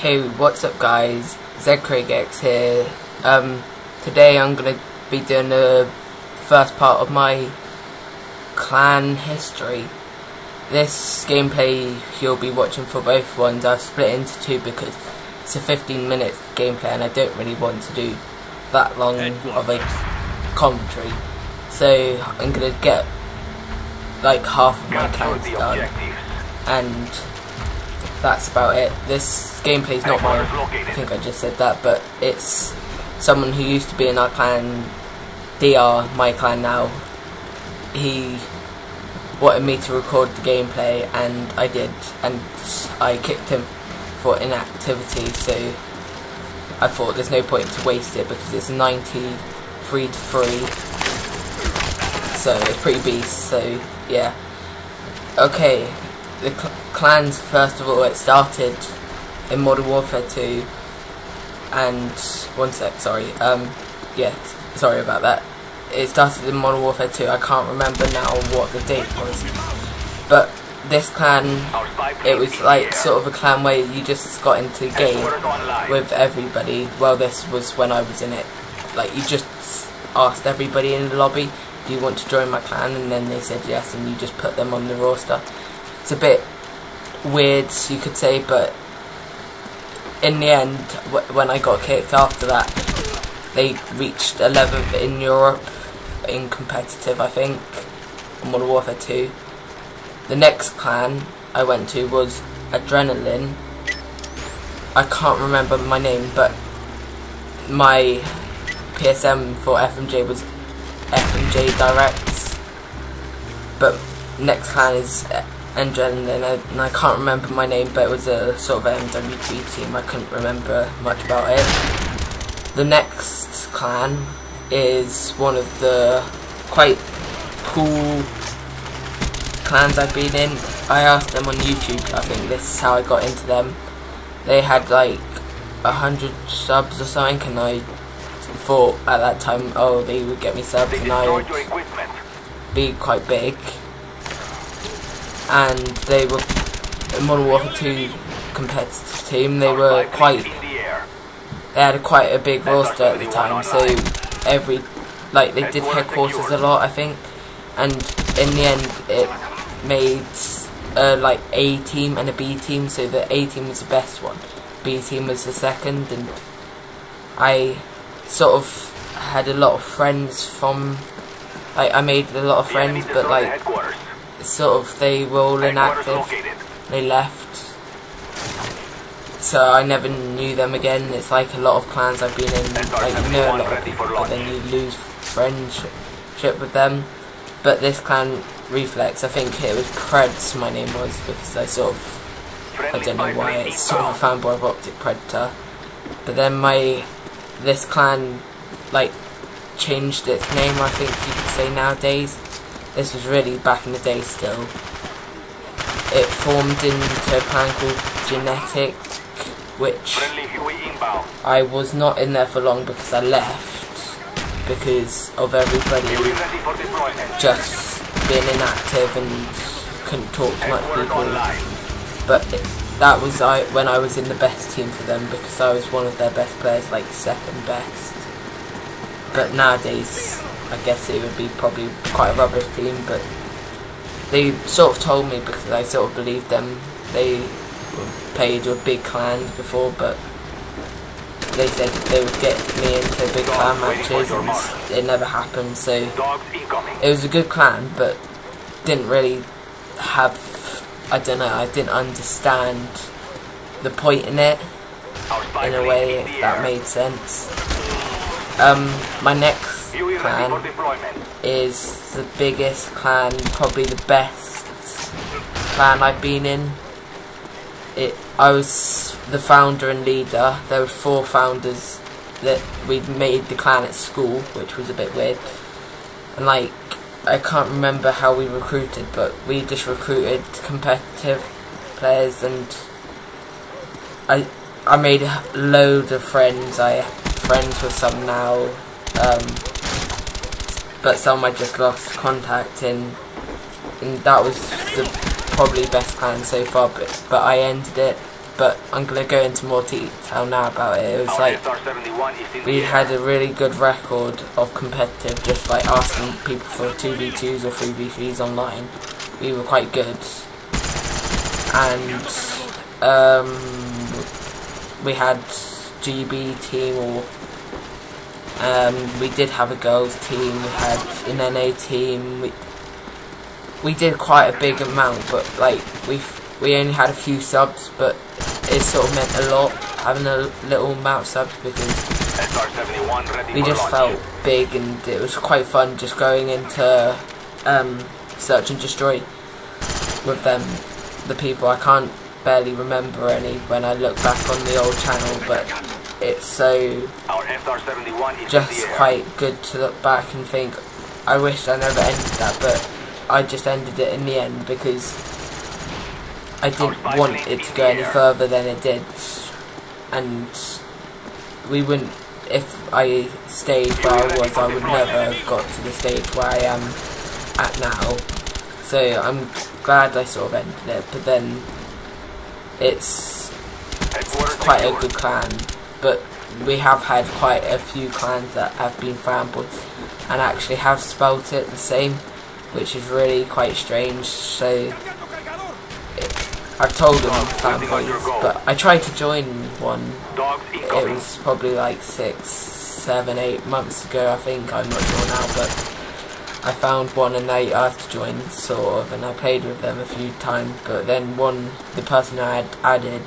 Hey, what's up guys, ZCraigX here. Today I'm going to be doing the first part of my clan history. This gameplay you'll be watching for both ones, I've split into two because it's a 15-minute gameplay and I don't really want to do that long of a commentary. So I'm going to get like half of my clans done and that's about it. This gameplay is not mine, I think I just said that, but it's someone who used to be in our clan, DR, my clan now. He wanted me to record the gameplay and I did, and I kicked him for inactivity, so I thought there's no point to waste it because it's 93-3, so it's pretty beast, so yeah. Okay, the clans, first of all, it started in Modern Warfare 2, and one sec, sorry, yeah, sorry about that. It started in Modern Warfare 2, I can't remember now what the date was, but this clan, it was like sort of a clan where you just got into the game with everybody. Well, this was when I was in it, like you just asked everybody in the lobby, do you want to join my clan, and then they said yes, and you just put them on the roster. It's a bit weird, you could say, but in the end, when I got kicked after that, they reached 11th in Europe in competitive, I think, in Modern Warfare 2. The next clan I went to was Adrenaline. I can't remember my name, but my PSM for FMJ was FMJ Directs. But next clan is Adrenaline, and I can't remember my name, but it was a sort of MWG team. I couldn't remember much about it. The next clan is one of the quite cool clans I've been in. I asked them on YouTube, I think this is how I got into them. They had like 100 subs or something, and I thought at that time, oh, they would get me subs and I would be quite big. And they were a Modern Warfare 2 competitive team. They were quite, they had quite a big roster at the time, so they did headquarters a lot, I think, and in the end it made like A team and a B team, so the A team was the best one, B team was the second, and I sort of had a lot of friends from, like, I made a lot of friends, but like sort of they were all inactive, they left, so I never knew them again. It's like a lot of clans I've been in, like you know a lot of people, but then you lose friendship with them. But this clan, Reflex, I think it was Preds my name was, because I sort of, I don't know why, it's sort of a fanboy of Optic Predator. But then this clan like changed its name, I think you could say nowadays. This was really back in the day still. It formed into a clan called Genetic, which I was not in there for long because I left because of everybody just being inactive and couldn't talk to much people. But that was when I was in the best team for them, because I was one of their best players, like second best. But nowadays I guess it would be probably quite a rubbish team, but they sort of told me, because I sort of believed them. They played with big clans before, but they said they would get me into big clan matches, and it never happened. So it was a good clan, but didn't really have, I don't know, I didn't understand the point in it, in a way, if that made sense. My next clan is the biggest clan, probably the best clan I've been in. I was the founder and leader. There were 4 founders that we'd made the clan at school, which was a bit weird. And like, I can't remember how we recruited, but we just recruited competitive players, and I made loads of friends. I have friends with some now, but some I just lost contact in, and that was the probably best clan so far, but I ended it but I'm going to go into more detail now about it. It was like, we had a really good record of competitive, just like asking people for 2v2s or 3v3s online. We were quite good. And we had GB team, or we did have a girls team, we had an NA team, we did quite a big amount, but like we only had a few subs, but it sort of meant a lot having a little amount of subs, because we just felt big, and it was quite fun just going into Search and Destroy with them, the people. I can't barely remember any when I look back on the old channel, but it's so just quite good to look back and think, I wish I never ended that, but I just ended it in the end because I didn't want it to go any further than it did, and we wouldn't, if I stayed where I was, I would never have got to the stage where I am at now. So I'm glad I sort of ended it, but then it's quite a good clan, but we have had quite a few clans that have been fanboys and actually have spelt it the same, which is really quite strange. So I've told them fanboys, but I tried to join one. It was probably like 6, 7, 8 months ago, I think. I'm not sure now, but I found one and I asked to join, sort of, and I played with them a few times. But then the person I had added,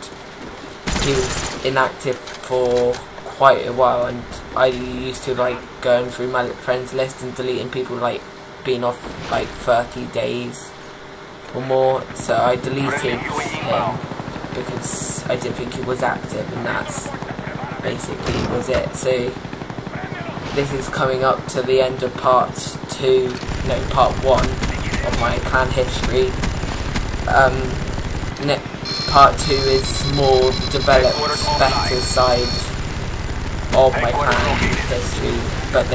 he was inactive for quite a while, and I used to like going through my friends list and deleting people like being off like 30 days or more, so I deleted him because I didn't think he was active, and that's basically was it. So this is coming up to the end of part 1 of my clan history. Part 2 is more developed, better side of my clan history, but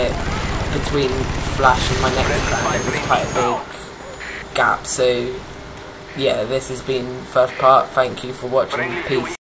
between Flash and my next clan there was quite a big gap. So yeah, this has been first part. Thank you for watching. Peace.